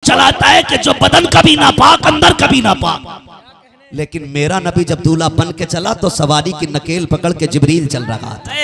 चलाता है कि जो बदन कभी नापाक, अंदर कभी नापाक। लेकिन मेरा नबी जब दूल्हा बन के चला तो सवारी की नकेल पकड़ के जिब्रील चल रहा था।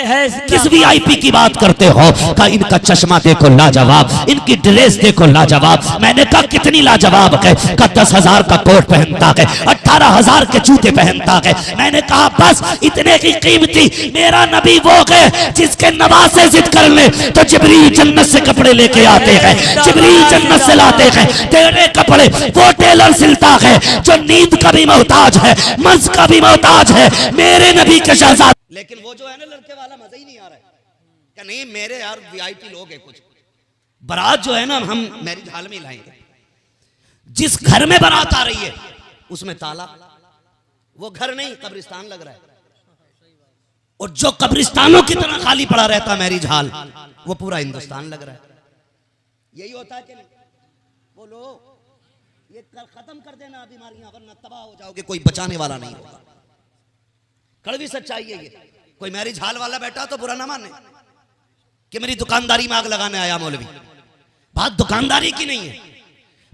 किस वीआईपी की बात करते हो? कहा इनका चश्मा देखो लाजवाब, इनकी ड्रेस देखो लाजवाब। मैंने कहा कितनी लाजवाब है? का 10,000 का कोट पहनता है, 18,000 के जूते पहनता है। मैंने कहा बस इतने की कीमती मेरा नबी वो है जिसके नवासे जिद कर ले तो जिब्रील जन्नत से कपड़े लेके आते हैं, जिब्रील जन्नत से लाते हैं तेरे कपड़े। वो टेलर सिलता है जो नींद का भी मोहताज है, मर्ज का भी मोहताज है, मेरे नबी के शहजादे। लेकिन वो जो है ना लड़के वाला मजा ही नहीं आ रहा है। क्या नहीं मेरे यार वीआईपी लोग हैं कुछ। बारात जो है ना हम मैरिज हॉल में लाएंगे। जिस घर में बारात आ रही है उसमें ताला, वो घर नहीं कब्रिस्तान लग रहा है। और जो कब्रिस्तानों की तरह खाली पड़ा रहता मैरिज हॉल, वो पूरा हिंदुस्तान लग रहा है। यही होता है कि नहीं? बोलो ये खत्म कर देना बीमारियां, वरना तबाह हो जाओगे, कोई बचाने वाला नहीं होगा। कड़वी सच्चाई है ये। कोई मैरिज हॉल वाला बैठा तो बुरा ना माने कि मेरी दुकानदारी में आग लगाने आया मौलवी। बात दुकानदारी की नहीं है,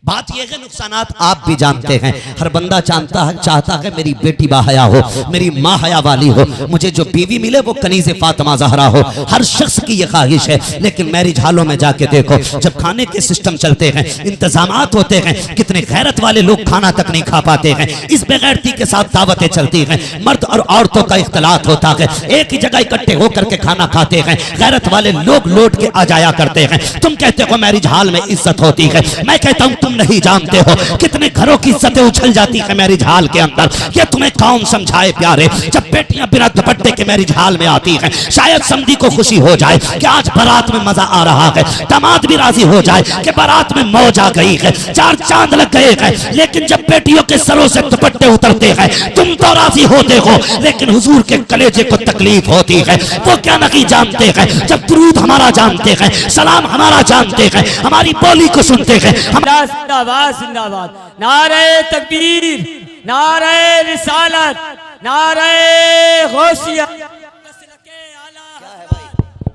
बात यह है नुकसानात आप भी जानते हैं। हर बंदा चाहता है मेरी बेटी बाहया हो, मेरी माँ हया वाली हो, मुझे जो बीवी मिले वो कनीज़े फातिमा ज़हरा हो। हर शख्स की ये ख्वाहिश है। लेकिन मैरिज हॉलों में जाके देखो, जब खाने के सिस्टम चलते हैं, इंतजामात होते हैं, कितने गैरत वाले लोग खाना तक नहीं खा पाते हैं। इस बेगैरती के साथ दावतें चलती हैं, मर्द और औरतों का इख्तलात होता है, एक ही जगह इकट्ठे होकर के खाना खाते हैं। गैरत वाले लोग लौट के आ जाया करते हैं। तुम कहते हो मैरिज हॉल में इज्जत होती है, मैं कहता हूं नहीं जानते हो कितने घरों की इज्जतें उछल जाती है मैरिज हॉल के अंदर। ये तुम्हें कौन समझाए प्यारे? जब बेटियां बिना दुपट्टे के मैरिज हॉल में आती हैं, शायद समधी को खुशी हो जाए कि आज बारात में मजा आ रहा है, दामाद भी राजी हो जाए कि बारात में मौज आ गई है, 4 चांद लग गए हैं। लेकिन जब बेटियों के सरों से दुपट्टे उतरते हैं तुम तो राजी होते हो, लेकिन हुजूर के कलेजे को तकलीफ होती है। वो क्या नहीं जानते हैं? जब दुरूद हमारा जानते हैं, सलाम हमारा जानते हैं, हमारी बोली को सुनते हैं। जिंदाबाद जिंदाबाद, नारे तकबीर, नारे रिसालत, नारे गौसियत,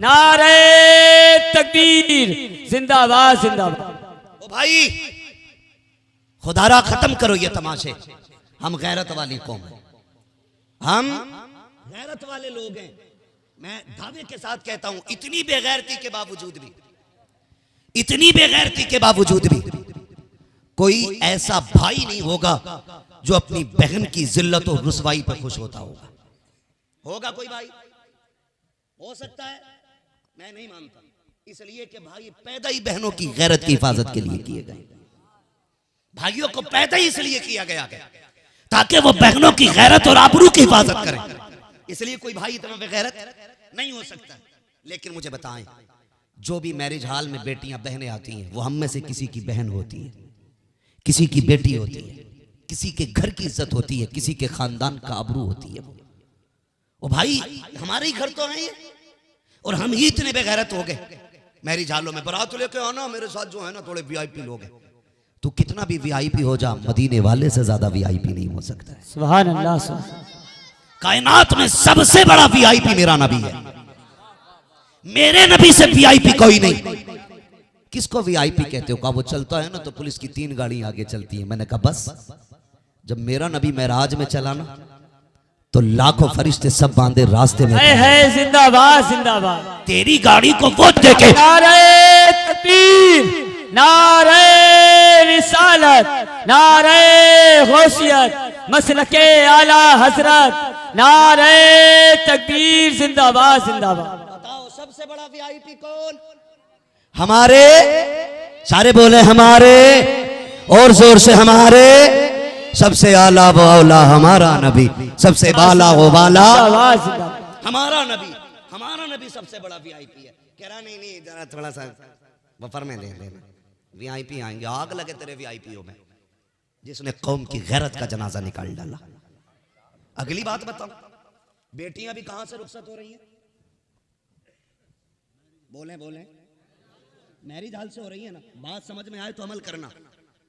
नारे तकबीर, जिंदाबाद जिंदाबाद। ओ भाई खुदारा खत्म करो ये तमाशे। हम गैरत वाली कौम हैं, हम गैरत वाले लोग हैं। मैं दावे के साथ कहता हूं इतनी बेगैरती के बावजूद भी, इतनी बेगैरती के बावजूद भी कोई ऐसा भाई नहीं होगा जो अपनी बहन की जिल्लत और रुसवाई पर खुश होता होगा। होगा कोई भाई? हो सकता है, मैं नहीं मानता। इसलिए कि भाई पैदा ही बहनों की गैरत की हिफाजत के लिए किए गए। भाइयों को पैदा ही इसलिए किया गया ताकि वो बहनों की गैरत और आबरू की हिफाजत करें। इसलिए कोई भाई इतना बेगैरत नहीं हो सकता। लेकिन मुझे बताएं, जो भी मैरिज हॉल में बेटियां बहनें आती हैं वो हम में से किसी की बहन होती है, किसी की बेटी होती है, किसी के घर की इज्जत होती है, किसी के खानदान का आबरू होती है। वो भाई हमारे ही घर तो हैं और हम ही इतने बेगैरत हो गए। मैरिज हॉलों में बारात लेके आना, मेरे साथ जो है ना थोड़े वीआईपी लोग हैं। तू कितना भी वीआईपी हो जा, मदीने वाले से ज्यादा वीआईपी नहीं हो सकता है। सुभान अल्लाह, सुभान। कायनात में सबसे बड़ा वीआईपी मेरा नबी है। मेरे नबी से वीआईपी कोई नहीं। किसको वीआईपी कहते हो? कहा वो चलता है ना तो पुलिस की 3 गाड़ी आगे चलती है। मैंने कहा बस जब मेरा नबी मेराज में चला ना तो लाखों फरिश्ते सब बांधे रास्ते में है। जिंदाबाद जिंदाबाद। तेरी गाड़ी को वो देखे। नारे तकबीर, नारे रिसालत, नारे गौसियत, मसलके आला हजरत, नारे तकबीर, जिंदाबाद जिंदाबाद। बताओ सबसे बड़ा वीआईपी कौन? हमारे, सारे बोले हमारे, और जोर से हमारे। सबसे आला वो औला हमारा नबी, सबसे बाला वो बाला हमारा नबी। हमारा नबी सबसे बड़ा वीआईपी है। कह रहा नहीं जरा थोड़ा सा बफर में दे देना, वीआईपी आएंगे। आग लगे तेरे वीआईपीओ में जिसने कौम की गैरत का जनाजा निकाल डाला। अगली बात बताओ, बेटियां भी कहां से रुखसत हो रही हैं? बोले बोले, मैरिज हॉल से हो रही है ना। बात समझ में आए तो अमल करना,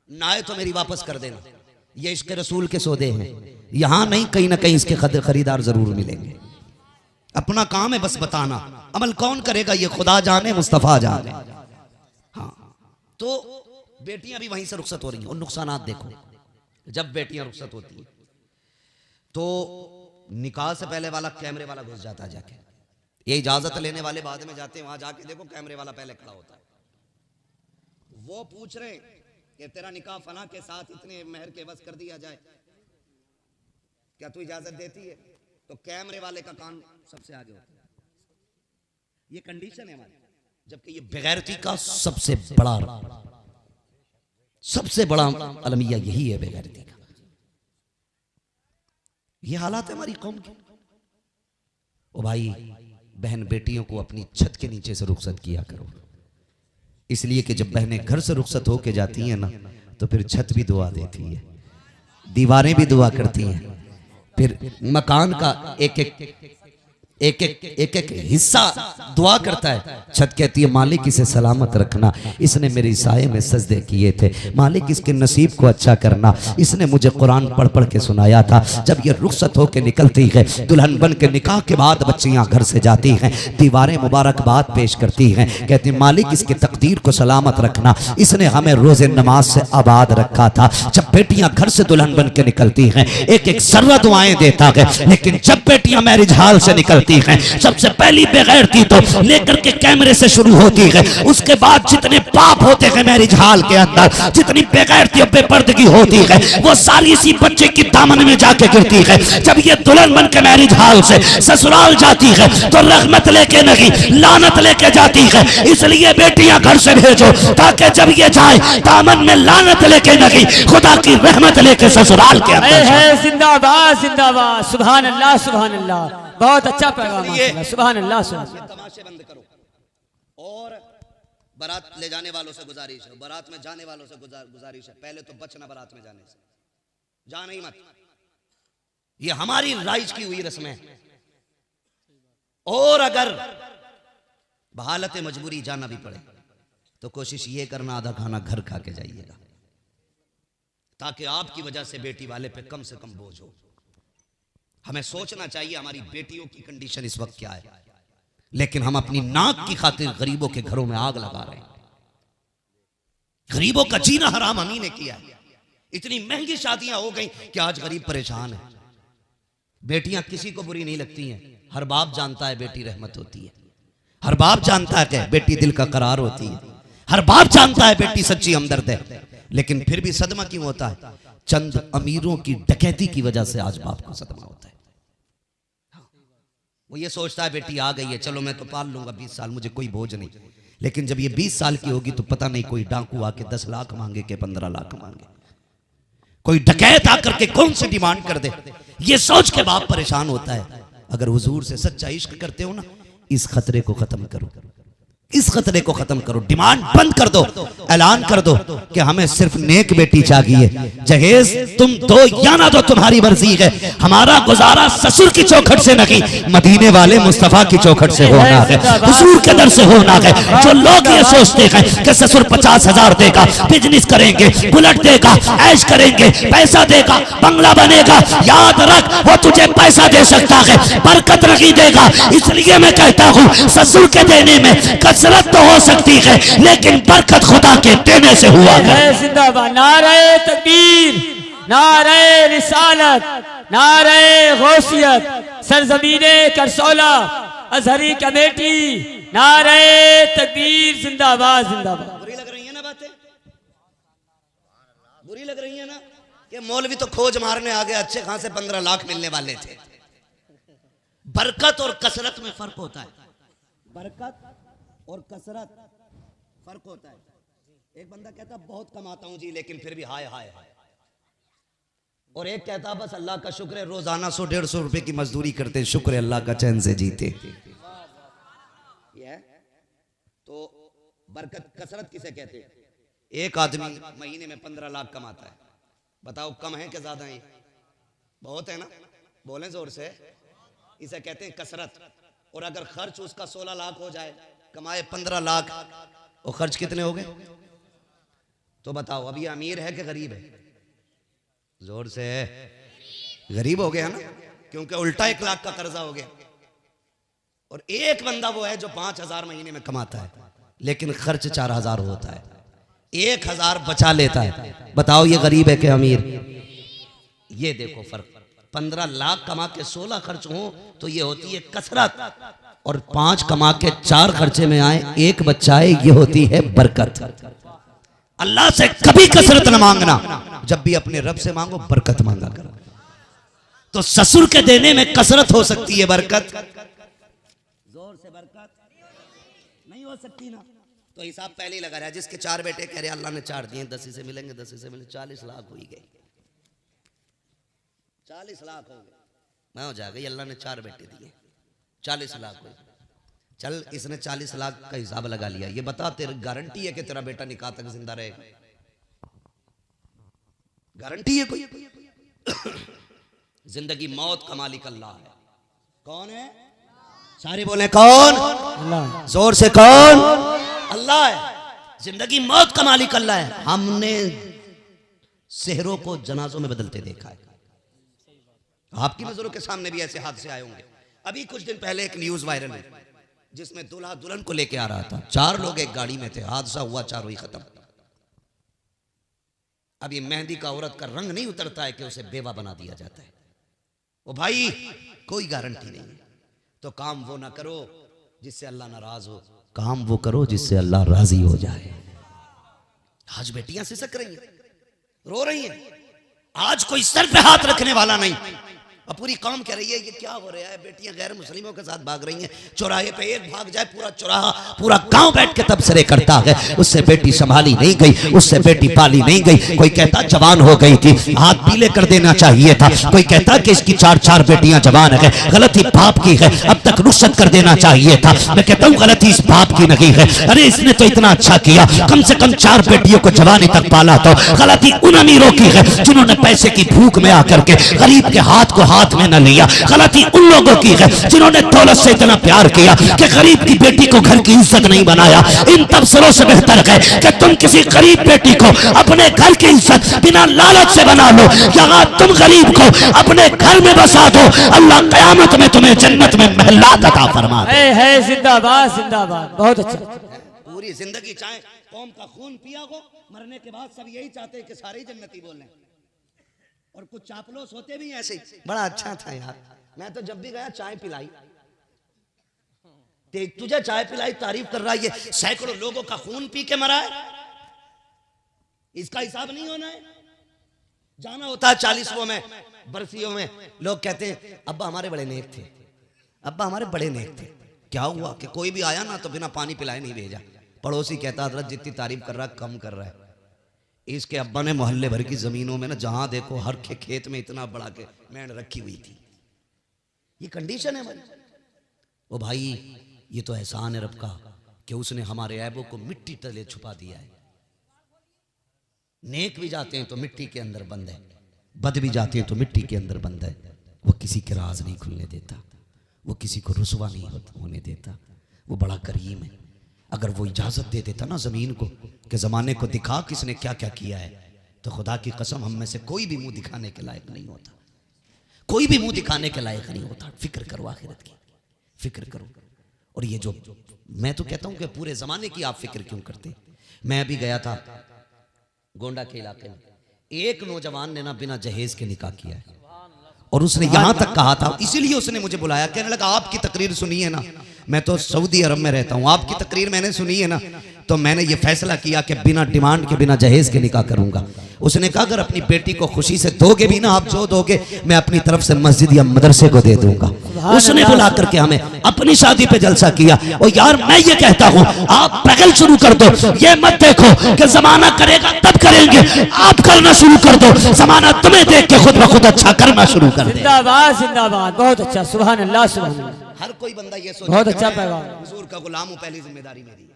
ना आए तो मेरी वापस कर देना। ये इश्क रसूल के सौदे हैं, यहां नहीं कहीं ना कहीं इसके खरीदार जरूर मिलेंगे। अपना काम है बस बताना, अमल कौन करेगा ये खुदा जाने, मुस्तफा जाने। हाँ, तो बेटियां भी वहीं से रुखसत हो रही हैं। और नुकसानात देखो, जब बेटियां रुखसत होती हैं तो निकाह से पहले वाला कैमरे वाला घुस जाता है जाके, ये इजाजत लेने वाले बाद में जाते हैं, वहां जाके देखो कैमरे वाला पहले खड़ा होता है। वो पूछ रहे कि तेरा निकाह फला के साथ इतने मेहर के वस कर दिया जाए, क्या तू इजाजत देती है? तो कैमरे वाले का कान सबसे आगे होता है। ये कंडीशन है हमारी, जबकि ये बेगैरती का सबसे बड़ा अलमिया यही है, बेगैरती का। ये हालात है हमारी कौम के। ओ भाई बहन बेटियों को अपनी छत के नीचे से रुखसत किया करो, इसलिए कि जब बहनें घर से रुखसत होके जाती हैं ना तो फिर छत भी दुआ देती है, दीवारें भी दुआ करती हैं, फिर मकान का एक एक हिस्सा दुआ करता है। छत कहती है मालिक इसे सलामत रखना, इसने मेरे साये में सजदे किए थे, मालिक इसके नसीब को अच्छा करना, इसने मुझे कुरान पढ़ पढ़ के सुनाया था। जब ये रुखसत होकर निकलती है, दुल्हन बन के निकाह के बाद बच्चियां घर से जाती हैं, दीवारें मुबारकबाद पेश करती हैं, कहती मालिक इसके तकदीर को सलामत रखना, इसने हमें रोजे नमाज से आबाद रखा था। जब बेटियां घर से दुल्हन बन के निकलती हैं, एक एक सर्रा दुआएं देता है, लेकिन जब बेटियां मैरिज हाल से निकलती हैं, सबसे पहली बेगैरती तो लेकर के कैमरे से शुरू होती है। उसके बाद जितने पाप होते हैं मैरिज हाल के अंदर, जितनी बेगैरती और बेपर्दगी होती है, वो सारी इसी बच्चे की दामन में जाके गिरती है। जब ये दुल्हन बन के मैरिज हाल से ससुराल जाती है तो रहमत लेके नहीं लानत लेके जाती है। इसलिए बेटियां घर से भेजो ताकि जब ये जाए दामन में लानत लेके नहीं, खुदा की रहमत लेके ससुराल के अंदर। जिंदाबाद जिंदाबाद, सुभान अल्लाह सुभान अल्लाह, बहुत अच्छा पैगाम है, सुभान अल्लाह। तमाशे बंद करो और बारात ले जाने वालों से गुजारिश है, बारात में जाने वालों से गुजारिश है, पहले तो बचना बारात में जाने से, जाना ही मत। ये हमारी राइज की हुई रस्में है। और अगर बहालत मजबूरी जाना भी पड़े तो कोशिश ये करना आधा खाना घर खा के जाइएगा, ताकि आपकी वजह से बेटी वाले पे कम से कम बोझ हो। हमें सोचना चाहिए हमारी बेटियों की कंडीशन इस वक्त क्या है, लेकिन हम अपनी नाक की खातिर गरीबों के घरों में आग लगा रहे हैं। गरीबों का जीना हराम हम ही ने किया है। इतनी महंगी शादियां हो गई कि आज गरीब परेशान है। बेटियां किसी को बुरी नहीं लगती हैं, हर बाप जानता है बेटी रहमत होती है, हर बाप जानता है कि बेटी दिल का करार होती है, हर बाप जानता है बेटी सच्ची हमदर्द है। लेकिन फिर भी सदमा क्यों होता है? चंद अमीरों की डकैती की वजह से आज बाप को सदमा होता है। वो ये सोचता है बेटी आ गई है, चलो मैं तो पाल लूंगा 20 साल, मुझे कोई बोझ नहीं। लेकिन जब ये 20 साल की होगी तो पता नहीं कोई डाकू आके 10 लाख मांगे के 15 लाख मांगे, कोई डकैत आकर के कौन सी डिमांड कर दे, ये सोच के बाप परेशान होता है। अगर हुजूर से सच्चा इश्क करते हो ना, इस खतरे को खत्म करो, इस खतरे को खत्म करो, डिमांड बंद कर दो, ऐलान कर दो कि हमें सिर्फ नेक बेटी चाहिए। जहेज तुम दो या ना दो तुम्हारी मर्जी है, हमारा गुजारा ससुर की चौखट से नहीं, मदीने वाले मुस्तफा की चौखट से होना है, हुजूर के दर से होना है। जो लोग ये सोचते हैं कि ससुर 50,000 देगा, बिजनेस करेंगे, बुलेट देगा, ऐश करेंगे, पैसा देगा, बंगला बनेगा, याद रख वो तुझे पैसा दे सकता है, बरकत नहीं देगा। इसलिए मैं कहता हूँ ससुर के देने में कसरत तो हो सकती है, लेकिन बरकत खुदा के देने से हुआ है। जिंदाबाद, नारे तकबीर, नारे रिसालत, नारे गौसियत, सरजमीने करसौला, अजहरी कमेटी, नारे तकबीर, जिंदाबाद जिंदाबाद। बुरी लग रही है ना बातें? बुरी लग रही है ना कि मौलवी तो खोज मारने आ गए, अच्छे खासे 15 लाख मिलने वाले थे। बरकत और कसरत में फर्क होता है, बरकत और कसरत फर्क होता है। एक बंदा कहता बहुत कमाता हूं जी, लेकिन फिर भी हाय हाय हाय, और एक कहता बस अल्लाह का शुक्र है रोजाना 100-150 रुपए की मजदूरी करते, शुक्र है अल्लाह का चैन से जीते। तो बरकत कसरत किसे कहते हैं? एक आदमी महीने में 15 लाख कमाता है, बताओ कम है कि ज्यादा है? बहुत है ना, बोलें जोर से, इसे कहते हैं कसरत। और अगर खर्च उसका 16 लाख हो जाए, कमाए 15 लाख, और खर्च कितने हो गए? तो बताओ अभी अमीर है कि गरीब है? जोर से, गरीब हो गया ना, क्योंकि उल्टा 1 लाख का कर्जा हो गया। और एक बंदा वो है जो 5,000 महीने में कमाता है, लेकिन खर्च 4,000 होता है। 1000 बचा लेता है। बताओ ये गरीब है कि अमीर? ये देखो फर्क। 15 लाख कमा के 16 खर्च हो तो ये होती है कसरत, और 5 कमा के 4 खर्चे में आए, 1 बच्चा आए, ये होती है बरकत। अल्लाह से कभी कसरत न मांगना, जब भी अपने रब से मांगो बरकत मांगा करो। तो ससुर के देने में कसरत हो सकती है, बरकत जोर से बरकत नहीं हो सकती ना। तो हिसाब पहले ही लगा रहा है। जिसके 4 बेटे कह रहे अल्लाह ने 4 दिए, 10 से मिलेंगे, 10 से मिले, 40 लाख हो गए, 40 लाख हो गए, मैं हो जाएगा। अल्लाह ने 4 बेटे दिए, 40 लाख हो। चल इसने 40 लाख का हिसाब लगा लिया। ये बता तेरी गारंटी है कि तेरा बेटा निकाह तक जिंदा रहेगा? गारंटी है कोई? जिंदगी मौत का मालिक अल्लाह है। कौन है? सारे बोले कौन? अल्लाह। जोर से कौन? अल्लाह है। जिंदगी मौत का मालिक अल्लाह है। हमने सेहरों को जनाजों में बदलते देखा है। आपकी नजरों के सामने भी ऐसे हादसे आए होंगे। अभी कुछ दिन पहले एक न्यूज वायरल हुई जिसमें दूल्हा दुल्हन को लेके आ रहा था, 4 लोग एक गाड़ी में थे, हादसा हुआ, 4 ही खत्म। अब ये मेहंदी का औरत का रंग नहीं उतरता है कि उसे बेवा बना दिया जाता है। ओ भाई, कोई गारंटी नहीं है। तो काम वो ना करो जिससे अल्लाह नाराज हो, काम वो करो जिससे अल्लाह राजी हो जाए। आज बेटियां सिसक रही हैं, रो रही हैं। आज कोई सर पे हाथ रखने वाला नहीं। अब पूरी कौम कह रही है ये क्या हो रहा है, बेटियां गैर मुस्लिमों के साथ भाग रही हैं। चौराहे पे एक भाग जाए, पूरा चौराहा, पूरा गांव बैठ के तबसरे करता है। उससे बेटी संभाली नहीं गई, उससे बेटी पाली नहीं गई। कोई कहता जवान हो गई थी, हाथ पीले कर देना चाहिए था। कोई कहता कि इसकी 4 बेटियां जवान है, गलती बाप की है, अब तक रुखसत कर देना चाहिए था। मैं कहता हूँ गलती इस बाप की नहीं है। अरे इसने तो इतना अच्छा किया, कम से कम 4 बेटियों को जवानी तक पाला। तो गलती उन अमीरों की है जिन्होंने पैसे की भूख में आकर के गरीब के हाथ को हाथ में न लिया। गलती उन लोगों की है जिन्होंने दौलत से इतना प्यार किया कि गरीब की बेटी को घर की इज्जत नहीं बनाया। इन तबसरों से बेहतर है कि तुम किसी गरीब बेटी को अपने घर की इज्जत बिना लालच से बना लो। यहाँ तुम गरीब को अपने घर में बसा दो, अल्लाह कयामत में तुम्हें जन्नत में महलात अता फरमा दे। है जिंदाबाद जिंदाबाद। बहुत अच्छा। पूरी जिंदगी चाहे कौम का खून पिया हो, मरने के बाद सब यही चाहते हैं कि सारे जन्नती बोल लें। और कुछ चापलोस होते भी ऐसे। बड़ा अच्छा था यार, मैं तो जब भी गया चाय पिलाई, तुझे चाय पिलाई, तारीफ कर रहा है। ये सैकड़ों लोगों का खून पी के मरा है, इसका हिसाब नहीं होना है। जाना होता है 40वां में, बरसियों में, लोग कहते हैं अब्बा हमारे बड़े नेक थे, अब्बा हमारे बड़े नेक थे। क्या हुआ कि कोई भी आया ना तो बिना पानी पिलाए नहीं भेजा। पड़ोसी कहता हजरत जितनी तारीफ कर रहा कम कर रहा है। इसके अब्बा ने मोहल्ले भर की जमीनों में ना, जहां देखो हर के खेत में इतना बड़ा के मेंढ रखी हुई थी। ये कंडीशन है भाई। ओ भाई, ये तो एहसान है रब का कि उसने हमारे ऐबों को मिट्टी तले छुपा दिया है। नेक भी जाते हैं तो मिट्टी के अंदर बंद है, बद भी जाते हैं तो मिट्टी के अंदर बंद है। वो किसी के राज नहीं खुलने देता, वो किसी को रुसवा नहीं होने देता। वो बड़ा करीम है। अगर वो इजाजत दे देता ना जमीन को कि जमाने को दिखा किसने क्या क्या किया है, तो खुदा की कसम हम में से कोई भी मुंह दिखाने के लायक नहीं होता, कोई भी मुंह दिखाने के लायक नहीं होता। फिक्र करो आखिरत की, फिक्र करो। और ये जो मैं तो कहता हूं कि पूरे जमाने की आप फिक्र क्यों करते। मैं अभी गया था गोंडा के इलाके में, एक नौजवान ने ना बिना जहेज के निकाह किया है, और उसने यहां तक कहा था, इसीलिए उसने मुझे बुलाया, कहने लगा आपकी तकरीर सुनी है ना, मैं तो सऊदी अरब में रहता हूं, आपकी तकरीर मैंने सुनी है ना, तो मैंने ये फैसला किया कि बिना डिमांड के, बिना जहेज के निकाह करूंगा। उसने कहा अगर अपनी बेटी को खुशी से दोगे भी ना, आप जो दोगे मैं अपनी तरफ से मस्जिद या मदरसे को दे दूंगा। उसने बुला करके हमें अपनी शादी पे जलसा किया। और यार मैं ये कहता हूं आप पैगल शुरू कर दो, ये मत देखो कि जमाना करेगा तब करेंगे, आप करना शुरू कर दो, जमाना तुम्हें देख के खुद ब खुद अच्छा करना शुरू कर दे। जिंदाबाद जिंदाबाद। बहुत अच्छा, सुभान अल्लाह सुभान अल्लाह। हर कोई बंदा ये सोचे बहुत अच्छा पैगाम। हुजूर का गुलाम हूं, पहली जिम्मेदारी मेरी है।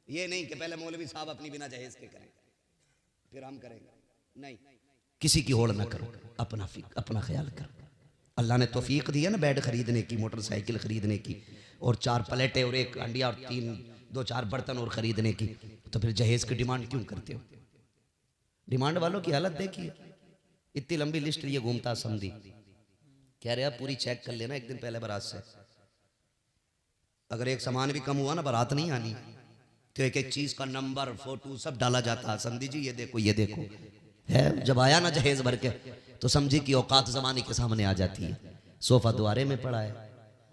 ये नहीं कि पहले मौलवी साहब अपनी बिना जहेज के करें फिर हम करेंगे, नहीं। किसी की होड़ ना करो, अपना ख्याल करो। अल्लाह ने तौफीक दी है ना बेड खरीदने की, मोटरसाइकिल खरीदने की, और 4 प्लेटें और 1 हंडिया और 2-4 बर्तन और खरीदने की, तो फिर जहेज की डिमांड क्यों करते हो? डिमांड वालों की हालत देखिए, इतनी लंबी लिस्ट लिए घूमता समझी, कह रहे आप पूरी चेक कर लेना एक दिन पहले बारात से, अगर एक सामान भी कम हुआ ना बारात नहीं आनी। तो एक एक चीज का नंबर फोटो सब डाला जाता है, समझी जी ये देखो ये देखो है। जब आया ना जहेज भर के तो समझी कि औकात जमाने के सामने आ जाती है। सोफा द्वारे में पड़ा है,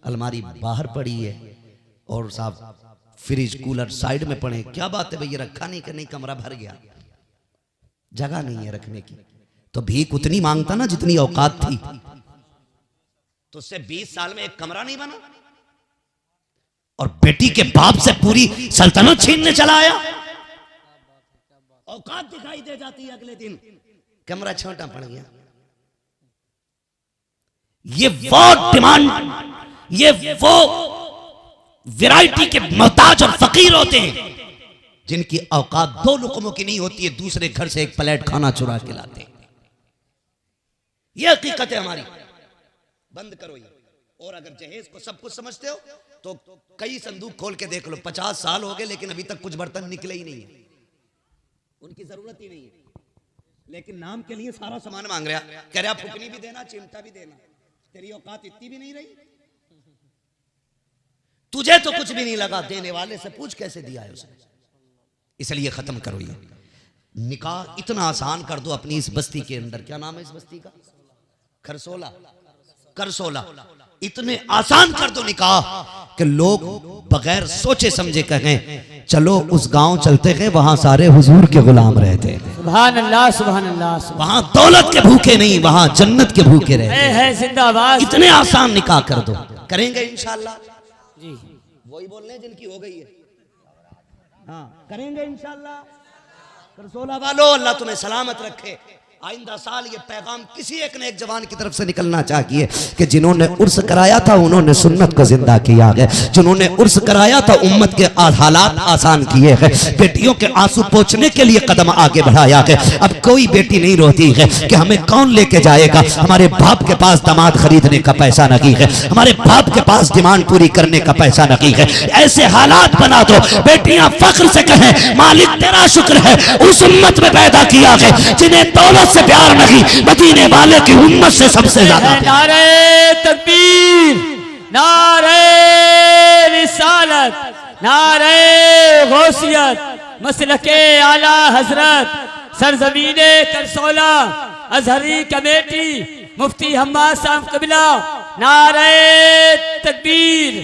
अलमारी बाहर पड़ी है, और साहब फ्रिज कूलर साइड में पड़े। क्या बात है भैया, रखा नहीं कि नहीं, कमरा भर गया, जगह नहीं है रखने की। तो भीख उतनी मांगता ना जितनी औकात थी। तो उससे 20 साल में एक कमरा नहीं बना, और बेटी के बाप से पूरी सल्तनत छीनने चला आया। औकात दिखाई दे जाती है, अगले दिन कमरा छोटा पड़ गया। ये वो डिमांड, ये वो वैरायटी के मोहताज और फकीर होते हैं जिनकी औकात 2 लुकमों की नहीं होती है, दूसरे घर से एक प्लेट खाना चुरा के लाते हैं। ये हकीकत है हमारी। बंद करो ये। और अगर जहेज को सब कुछ समझते हो तो कई संदूक खोल के देख लो, 50 साल हो गए लेकिन अभी तक कुछ बर्तन निकले ही नहीं है, उनकी जरूरत ही नहीं है, लेकिन नाम के लिए सारा सामान मांग रहा। कह रहा फुकनी भी देना, चिमटा भी देना, तेरी औकात इतनी भी नहीं रही। तुझे तो कुछ भी नहीं लगा, देने वाले से पूछ कैसे दिया है उसने। इसलिए खत्म करो ये निकाह, इतना आसान कर दो अपनी इस बस्ती के अंदर। क्या नाम है इस बस्ती का? खरसोला, करसोला। इतने आसान कर दो निकाह कि लोग बगैर सोचे समझे कहें चलो उस गांव चलते हैं, वहां सारे हुजूर के गुलाम रहते हैं। सुभान अल्लाह, सुभान अल्लाह। वहां दौलत के भूखे नहीं, वहां जन्नत के भूखे रहते हैं। जिंदाबाद। इतने आसान निकाह कर दो, करेंगे इंशाल्लाह जी। वही बोल रहे जिनकी हो गई है। हाँ करेंगे इंशाल्लाह। करसोला वालों, अल्लाह तुम्हें सलामत रखे। आइंदा साल ये पैगाम किसी एक ने एक जवान की तरफ से निकलना चाहिए कि जिन्होंने उर्स कराया था उन्होंने सुन्नत को जिंदा किया है, जिन्होंने उर्स कराया था उम्मत के हालात आसान किए हैं, बेटियों के आंसू पोंछने के लिए कदम आगे बढ़ाया है। अब कोई बेटी नहीं रोती है कि हमें कौन लेके जाएगा, हमारे बाप के पास दामाद खरीदने का पैसा नहीं है, हमारे बाप के पास डिमांड पूरी करने का पैसा नहीं है। ऐसे हालात बना दो बेटियां फख्र से कहें मालिक तेरा शुक्र है उस उम्मत में पैदा किया है जिन्हें दौलत से प्यार नहीं, मदीने वाले की उम्मत से सबसे ज्यादा। नारे तकबीर, नारे रिसालत, नारे गौसियत, मसलके आला हजरत, सरजमीने करसोला, अजहरी कमेटी, मुफ्ती हम्माद साहब कबिला, नारे तकबीर।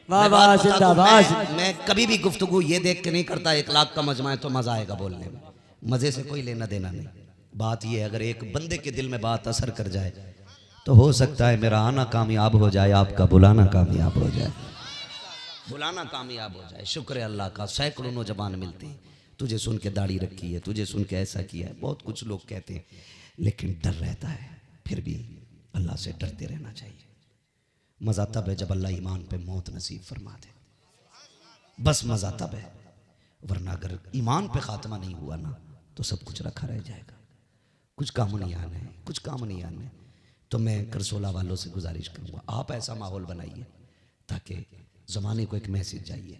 वाह वाह, जिंदाबाद। मैं कभी भी गुफ्तगू ये देख के नहीं करता 1 लाख का मजमा है तो मजा आएगा बोलने में, मजे से कोई लेना देना नहीं। बात यह है अगर एक बंदे के दिल में बात असर कर जाए तो हो सकता है मेरा आना कामयाब हो जाए, आपका बुलाना कामयाब हो जाए, बुलाना कामयाब हो जाए। शुक्र है अल्लाह का, सैकड़ों नौजवान मिलते हैं, तुझे सुन के दाढ़ी रखी है, तुझे सुन के ऐसा किया है, बहुत कुछ लोग कहते हैं, लेकिन डर रहता है। फिर भी अल्लाह से डरते रहना चाहिए। मज़ा तब है जब अल्लाह ईमान पे मौत नसीब फरमा दे, बस मज़ा तब है, वरना अगर ईमान पे खात्मा नहीं हुआ ना तो सब कुछ रखा रह जाएगा। कुछ काम नहीं आने हैं, कुछ काम नहीं आने। तो मैं करसोला वालों से गुजारिश करूँगा आप ऐसा माहौल बनाइए ताकि ज़माने को एक मैसेज जाइए।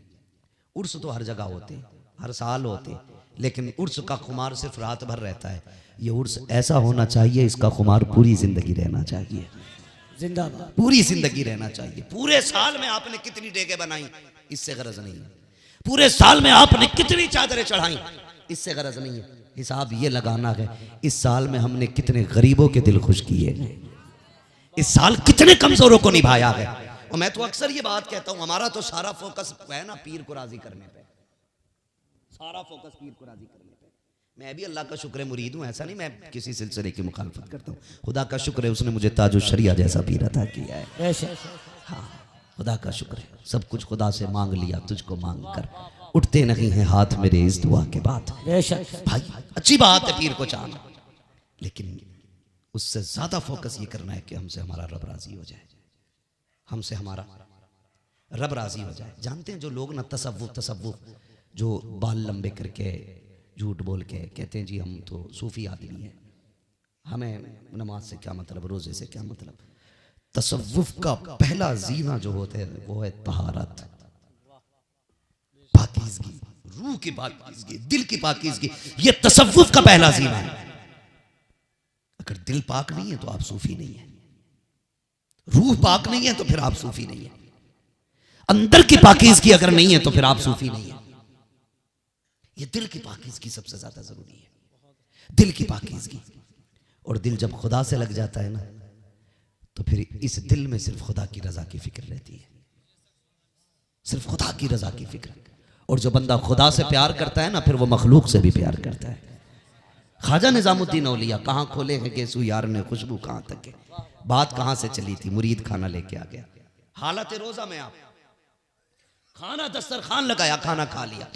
उर्स तो हर जगह होते, हर साल होते, लेकिन उर्स का खुमार सिर्फ रात भर रहता है। ये उर्स ऐसा होना चाहिए, इसका खुमार पूरी ज़िंदगी रहना चाहिए, जिंदाबाद, पूरी ज़िंदगी रहना चाहिए। पूरे साल में आपने कितनी डेगे बनाई इससे गरज नहीं है, पूरे साल में आपने कितनी चादरें चढ़ाई इससे गरज नहीं है। हिसाब ये लगाना है इस साल में हमने कितने गरीबों के दिल खुश किए, इस साल कितने कमजोरों को निभाया है। और मैं तो अक्सर ये बात कहता हूं हमारा तो सारा फोकस है ना पीर को राजी करने पे, सारा फोकस पीर को राजी करने पे। मैं भी अल्लाह का शुक्र है मुरीद हूं, ऐसा नहीं मैं किसी सिलसिले की मुखालफत करता हूं। खुदा का शुक्र है उसने मुझे ताजुल शरिया जैसा पीर अता किया है। हाँ खुदा का शुक्र है, सब कुछ खुदा से मांग लिया, तुझको मांग कर उठते नहीं हैं हाथ मेरे इस दुआ के बाद। भाई अच्छी बात है पीर को चाहना, लेकिन उससे ज्यादा फोकस ये करना है कि हमसे हमारा रब राजी हो जाए, हमसे हमारा रब राजी हो जाए। जानते हैं जो लोग ना तसव्वुफ जो बाल लंबे करके झूठ बोल के कहते हैं जी हम तो सूफी आदमी हैं, हमें नमाज से क्या मतलब, रोजे से क्या मतलब। तसव्वुफ का पहला जीना जो होता है वो है तहारत, पाकीज़गी, रूह की पाकीज़गी, दिल की पाकीज़गी। ये तसव्वुफ का पहला जीना है। अगर दिल पाक नहीं है तो आप सूफी नहीं है, रूह पाक नहीं है तो फिर आप सूफी नहीं है, अंदर की पाकीज़गी अगर नहीं है तो फिर आप सूफी नहीं है। ये दिल की पाकीज़गी सबसे ज्यादा जरूरी है, दिल की पाकीज़गी। और दिल जब खुदा से लग जाता है ना, तो फिर इस दिल में सिर्फ खुदा की रजा की फिक्र रहती है, सिर्फ खुदा की रजा की फिक्र। और जो बंदा खुदा से प्यार करता है ना, फिर वो मखलूक से भी प्यार करता है। ख्वाजा निजामुद्दीन औलिया, कहाँ खोले हैं गेसू यार ने खुशबू कहाँ तक है, बात कहाँ से चली थी, मुरीद खाना लेके आ गया। हालत रोजा में आप खाना दस्तरखान लगाया, खाना खा लिया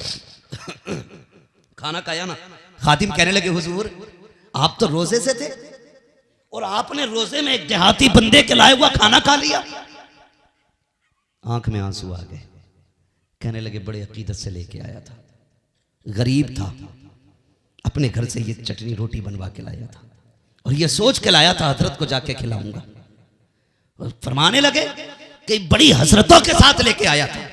खाना खाया ना, खादिम कहने लगे हुजूर आप तो रोजे से थे और आपने रोजे में एक देहाती बंदे के लाए हुआ खाना खा लिया। आंख में आंसू आ गए, कहने लगे बड़े अकीदत से लेके आया था, गरीब था, अपने घर से ये चटनी रोटी बनवा के लाया था और ये सोच के लाया था हजरत को जाके खिलाऊंगा। और फरमाने लगे कि बड़ी हसरतों के साथ लेके आया था,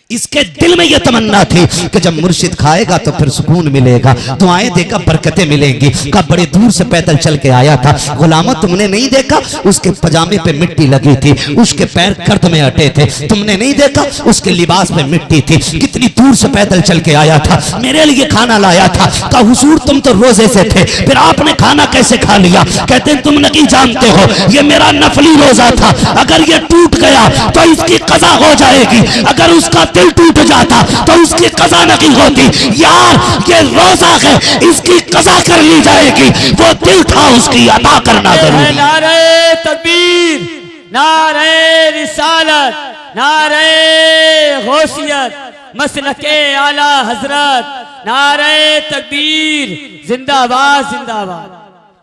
इसके दिल में यह तमन्ना थी कि जब मुर्शिद खाएगा तो फिर सुकून मिलेगा, दुआएं देगा बरकतें मिलेंगी। कब बड़े दूर से पैदल चल के आया था, गुलामो तुमने नहीं देखा उसके पजामे पे मिट्टी लगी थी, उसके पैर गर्द में अटे थे, तुमने नहीं देखा उसके लिबास पे मिट्टी थी, कितनी दूर से पैदल चल के आया था, मेरे लिए खाना लाया था। कहा हुजूर तुम तो रोजे से थे, फिर आपने खाना कैसे खा लिया? कहते हैं तुम नहीं जानते हो, ये मेरा नफली रोजा था, अगर ये टूट गया तो इसकी कज़ा हो जाएगी, अगर उसका दिल टूट जाता तो उसकी कज़ा नहीं होती। यार ये रोजा है, इसकी कज़ा कर ली जाएगी, वो दिल था उसकी अदा करना जरूरी। नारे तकबीर, नारे रिसालत, नारे गौसियत, मसलके आला हजरत, नारे तकबीर, जिंदाबाद जिंदाबाद।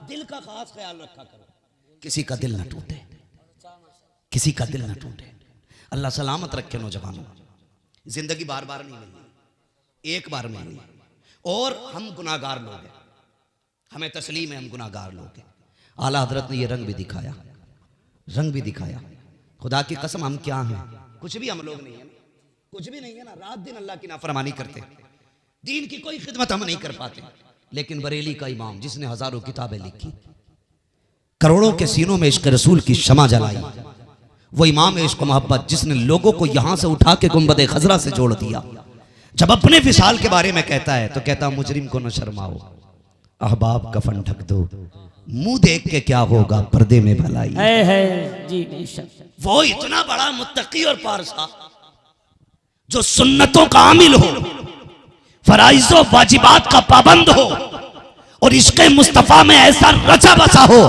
दिल का खास ख्याल रखा करो, किसी का दिल ना टूटे, किसी का दिल ना टूटे। अल्लाह सलामत रखे नौजवानों, जिंदगी बार बार नहीं मिलनी, एक बार मिलनी। और हम गुनाहगार लोग हैं, हमें तस्लीम है हम गुनाहगार लोग हैं। आला हजरत ने ये रंग भी दिखाया, रंग भी दिखाया। खुदा की कसम हम क्या हैं, कुछ भी हम लोग नहीं है, कुछ भी नहीं है ना, रात दिन अल्लाह की नाफरमानी करते, दीन की कोई खिदमत हम नहीं कर पाते। लेकिन बरेली का इमाम जिसने हजारों किताबें लिखी, करोड़ों के सीनों में इश्क रसूल की शमा जलाई, वो इमाम इश्क मोहब्बत जिसने लोगों को यहां से उठा के गुंबद खजरा से जोड़ दिया, जब अपने विशाल के बारे में कहता है तो कहता मुजरिम को न शर्माओ, अहबाब कफन ढक दो, मुंह देख के क्या होगा पर्दे में भलाई है जी। वो इतना बड़ा मुत्तकी और पारसा जो सुन्नतों का आमिल हो, फराइज़ो वाजिबात का पाबंद हो और इश्क मुस्तफा में ऐसा रचा बसा हो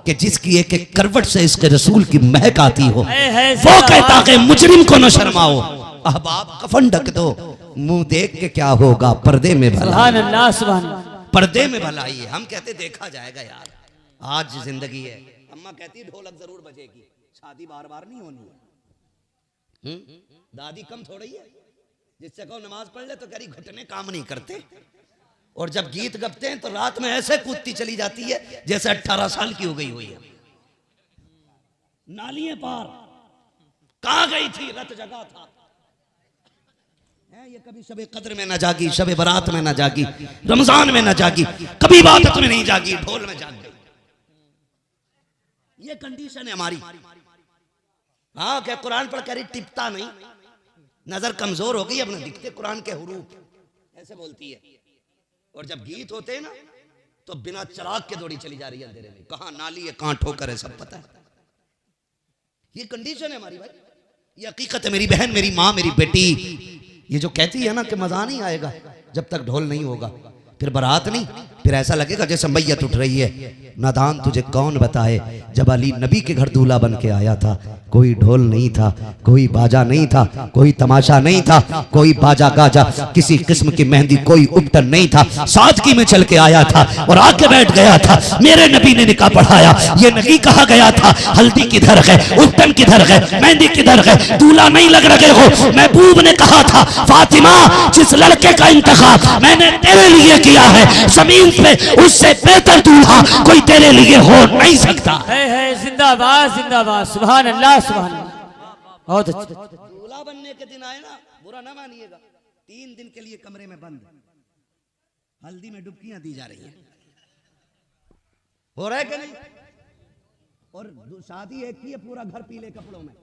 कि जिसकी एक एक करवट से इसके रसूल की महक आती हो, वो कहता है मुजरिम को न शर्माओ, अहबाब कफन ढक दो, मुंह देख के क्या होगा पर्दे में भलाई, पर्दे में भलाई है। हम कहते देखा जाएगा यार, आज जिंदगी है। अम्मा कहती ढोलक जरूर बजेगी, शादी बार बार नहीं होनी है। दादी कम थोड़ी है, जिससे कहो नमाज पढ़ ले तो कह रही घुटने काम नहीं करते, और जब गीत गपते हैं तो रात में ऐसे कूदती चली जाती है जैसे 18 साल की हो गई हुई है। नालियां पार कहां गई थी, रत जगा था ये कभी शबे कद्र में न जागी, शबे बरात में न जागी, रमजान में न जागी, कभी इबादत में नहीं जागी, ढोल में जाग गई। ये कंडीशन है हमारी। हाँ क्या कुरान पढ़ कर टिपता नहीं, नजर कमजोर हो गई, अब न दिखते कुरान के हुरूफ, ऐसे बोलती है। और जब गीत होते हैं ना तो बिना चिराग के दौड़ी चली जा रही है अंधेरे में, कहां नाली है कहां ठोकर है सब पता है। ये कंडीशन है हमारी भाई, ये हकीकत है। मेरी बहन, मेरी माँ, मेरी बेटी ये जो कहती है ना कि मजा नहीं आएगा जब तक ढोल नहीं होगा, फिर बारात नहीं, फिर ऐसा लगेगा जैसे मैयत उठ रही है। नादान तुझे कौन बताए, जब अली नबी के घर दूल्हा बन के आया था, कोई ढोल नहीं था, कोई बाजा नहीं था, कोई तमाशा नहीं था, कोई बाजा गाजा किसी किस्म की मेहंदी, कोई उपटन नहीं था, सादगी में चल के आया था और आके बैठ गया था। मेरे नबी ने निकाह पढ़ाया, ये नहीं कहा गया था हल्दी किधर है, उपटन किधर है, मेहंदी किधर है, दूल्हा नहीं लग रहे हो। महबूब ने कहा था फातिमा जिस लड़के का इंतखाब मैंने तेरे लिए किया है, जमीन पे उससे बेहतर दूल्हा कोई तेरे लिए हो नहीं सकता है। जिंदाबाद जिंदाबाद, सुभान अल्लाह सुभान अल्लाह। बहुत अच्छा। दूल्हा बनने के दिन आए ना, बुरा ना मानिएगा, 3 दिन के लिए कमरे में बंद, हल्दी में डुबकियां दी जा रही हैं, हो रहा है कि नहीं? और शादी एक ही है, पूरा घर पीले कपड़ों में,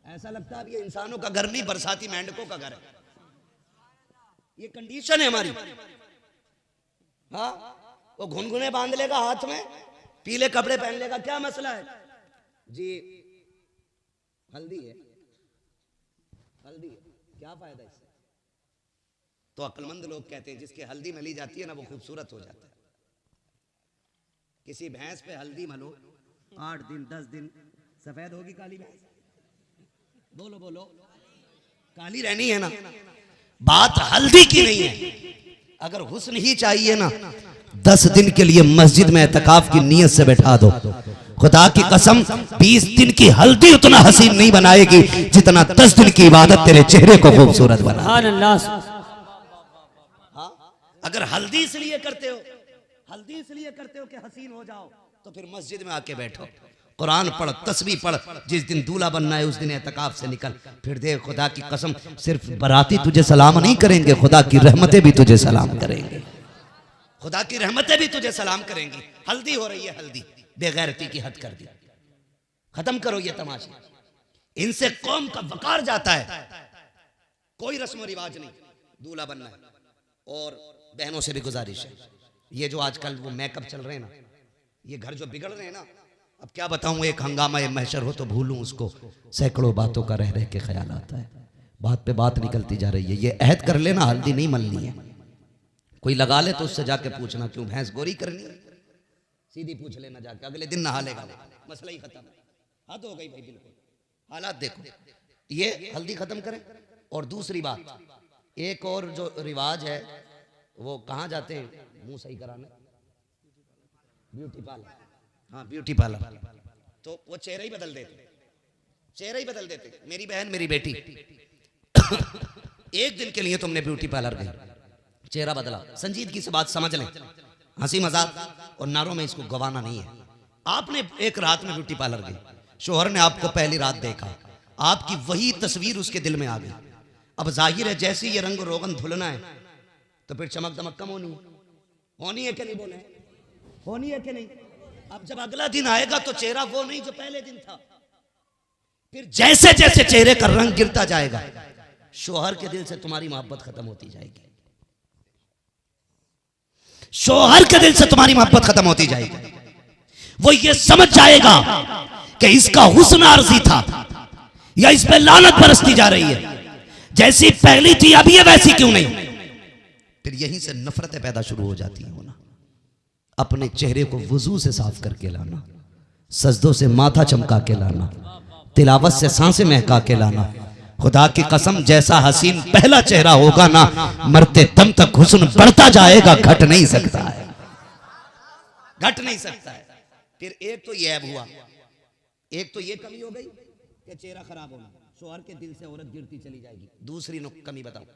ऐसा लगता है अब ये इंसानों का घर नहीं, बरसाती मेंढकों का घर है। ये कंडीशन है हमारी। हाँ, वो घुनघुने बांध लेगा हाथ में, पीले कपड़े पहन लेगा, क्या मसला है जी? हल्दी है, हल्दी है, क्या फायदा इससे? तो अक्लमंद लोग कहते हैं जिसके हल्दी मली जाती है ना वो खूबसूरत हो जाता है। किसी भैंस पे हल्दी मलो, 8 दिन 10 दिन सफेद होगी काली भैंस? बोलो बोलो, काली रहनी है ना। बात हल्दी की नहीं है। अगर हुस्न ही चाहिए ना, 10 दिन के लिए मस्जिद में एतकाफ की नीयत से बैठा दो, खुदा की कसम 20 दिन की हल्दी उतना हसीन नहीं बनाएगी जितना 10 दिन की इबादत तेरे चेहरे को खूबसूरत बना। अगर हल्दी इसलिए करते हो, हल्दी इसलिए करते हो कि हसीन हो जाओ, तो फिर मस्जिद में आके बैठो, कुरान पढ़, तस्बीह पढ़। जिस दिन दूल्हा बनना है उस दिन एतकाफ से निकल, फिर देख खुदा की कसम सिर्फ बराती तुझे सलाम नहीं करेंगे, खुदा की रहमतें भी तुझे सलाम करेंगे। खुदा की रहमतें भी तुझे सलाम करेंगी। हल्दी हो रही है, हल्दी बेगैरती की हद कर दी। खत्म करो ये तमाशे, इनसे कौम का वकार जाता है। कोई रस्म रिवाज नहीं, दूल्हा बनना है। और बहनों से भी गुजारिश है, ये जो आजकल वो मेकअप चल रहे हैं ना, ये घर जो बिगड़ रहे हैं ना, अब क्या बताऊं, एक हंगामा ये महशर हो तो भूलूं उसको, सैकड़ों बातों का रह रह के ख्याल आता है, बात पे बात निकलती जा रही है। ये अहद कर लेना हल्दी नहीं मलनी है। कोई लगा ले तो उससे जाके पूछना क्यों भैंस गोरी करनी है, सीधी पूछ लेना जाके, अगले दिन नहा लेगा, मसला ही खत्म। हद हो गई भाई, बिल्कुल हालात देखो। ये हल्दी खत्म करें। और दूसरी बात, एक और जो रिवाज है, वो कहाँ जाते हैं मुंह सही कराने? Beauty parlour. हाँ, ब्यूटी पार्लर। तो वो चेहरा ही बदल देते, चेहरा ही बदल देते। मेरी बहन, मेरी बेटी एक दिन के लिए तुमने ब्यूटी पार्लर गई, चेहरा बदला, संजीदगी से बात समझ लें, हंसी मजाक और नारों में इसको गवाना नहीं है। आपने एक रात में ब्यूटी पार्लर गई, शोहर ने आपको पहली रात देखा, आपकी वही तस्वीर उसके दिल में आ गई। अब जाहिर है जैसे ये रंग रोगन धुलना है तो फिर चमक दमक कम होनी है, होनी है कि नहीं? बोले होनी है कि नहीं? अब जब अगला दिन आएगा तो चेहरा वो नहीं जो पहले दिन था। फिर जैसे जैसे चेहरे का रंग गिरता जाएगा, शोहर के दिल से तुम्हारी मोहब्बत खत्म होती जाएगी, शोहर के दिल से तुम्हारी मोहब्बत खत्म होती जाएगी। वो ये समझ जाएगा कि इसका हुस्न आरज़ी था या इस पे लानत बरसती जा रही है, जैसी पहली थी अभी है वैसी क्यों नहीं। फिर यहीं से नफरतें पैदा शुरू हो जाती हैं होना। अपने चेहरे को वुजू से साफ करके लाना, सजदों से माथा चमका के लाना, तिलावत से सांसें महका के लाना। खुदा की कसम जैसा हसीन पहला चेहरा होगा ना, मरते दम तक हुस्न बढ़ता जाएगा, घट नहीं सकता है, घट नहीं सकता है। फिर एक तो ये ऐब हुआ, एक तो ये कमी हो गई कि चेहरा खराब होना, शोहर के दिल से औरत गिरती चली जाएगी। दूसरी कमी बताऊं,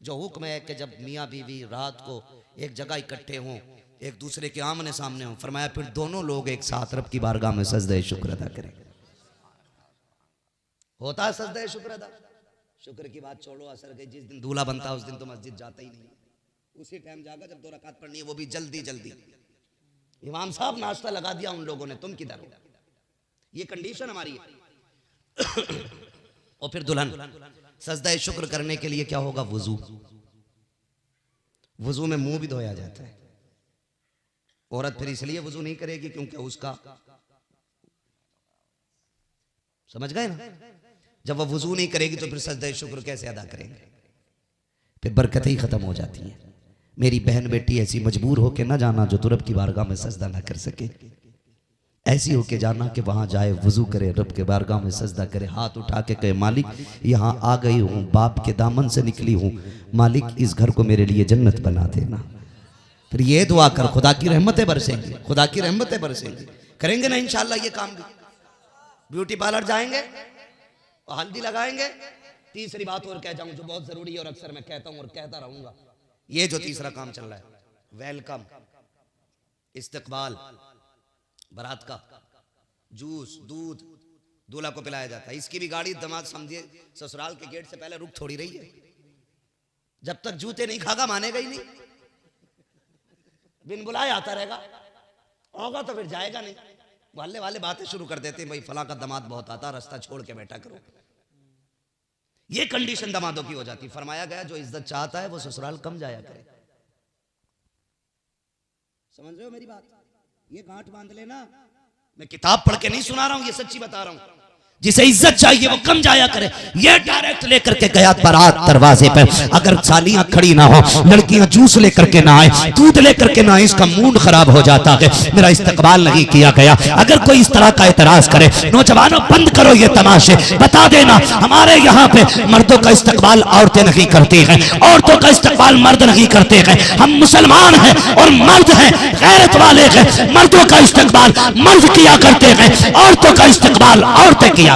जो हुक्म है कि जब मियाँ बीवी रात को एक जगह इकट्ठे हों, एक दूसरे के आमने सामने हों, फरमाया फिर दोनों लोग एक साथ रब की बारगाह में सजदे शुक्र अदा करें। होता है सजदे शुक्र अदा? शुक्र की बात छोड़ो, असर गई। जिस दिन दूल्हा बनता है उस दिन तो मस्जिद जाता ही नहीं, उसी टाइम जाकर जब 2 रकात पढ़नी है वो भी जल्दी जल्दी। इमाम साहब नाश्ता लगा दिया उन लोगों ने, तुम किधर हो? ये कंडीशन हमारी है। और फिर दुल्हन सजदा शुक्र करने के लिए क्या होगा? वुजू। वुजू में मुंह भी धोया जाता है। औरत फिर इसलिए वुजू नहीं करेगी क्योंकि उसका, समझ गए ना, जब वह वुजू नहीं करेगी तो फिर सजदा शुक्र कैसे अदा करेंगे? फिर बरकतें ही खत्म हो जाती हैं। मेरी बहन बेटी ऐसी मजबूर होके ना जाना जो तो रब की बारगाह में सजदा ना कर सके, ऐसी होके जाना कि वहां जाए, वुजू करे, रब के बारगाह में सजदा करे, हाथ उठा के कहे मालिक यहाँ आ गई हूँ, बाप के दामन से निकली हूँ, मालिक इस घर को मेरे लिए जन्नत बना देना। फिर ये दुआ कर, खुदा की रहमतें बरसेंगी, खुदा की रहमतें बरसेंगी। करेंगे ना इंशाल्लाह ये काम भी। ब्यूटी पार्लर जाएंगे और हल्दी लगाएंगे। तीसरी बात और कह जाऊं जो बहुत जरूरी है और अक्सर मैं कहता हूं और कहता रहूंगा, ये जो तीसरा काम चल रहा है, वेलकम, इस्तकबाल, बारात का जूस दूध दूल्हा को पिलाया जाता है। इसकी भी गाड़ी दामाद समझिए ससुराल के गेट से पहले रुक थोड़ी रही है। जब तक जूते नहीं खागा मानेगा ही नहीं, बिन बुलाए आता रहेगा, होगा तो फिर जाएगा नहीं। वाले वाले बातें शुरू कर देते हैं, भाई फला का दामाद बहुत आता, रास्ता छोड़ के बैठा करो। ये कंडीशन दामादों की हो जाती। फरमाया गया जो इज्जत चाहता है वो ससुराल कम जाया करे। समझ रहे हो मेरी बात? ये गांठ बांध लेना, मैं किताब पढ़ के नहीं सुना रहा हूं, ये सच्ची बता रहा हूं। जिसे इज्जत चाहिए वो कम जाया करे। ये डायरेक्ट लेकर के गया बारात दरवाजे पर। अगर सालियां खड़ी ना हो, लड़कियां जूस लेकर के ना आए, दूध लेकर के ना आए, इसका मूड खराब हो जाता है, मेरा इस्तकबाल नहीं किया गया। अगर कोई इस तरह का एतराज करे, नौजवानों बंद करो ये तमाशे। बता देना हमारे यहाँ पे मर्दों का इस्तकबाल औरतें नहीं करती हैं, औरतों का इस्तकबाल मर्द नहीं करते हैं। हम मुसलमान हैं और मर्द हैं, गैरत वाले हैं। मर्दों का इस्तकबाल मर्द किया करते हैं, औरतों का इस्तकबाल औरतें किया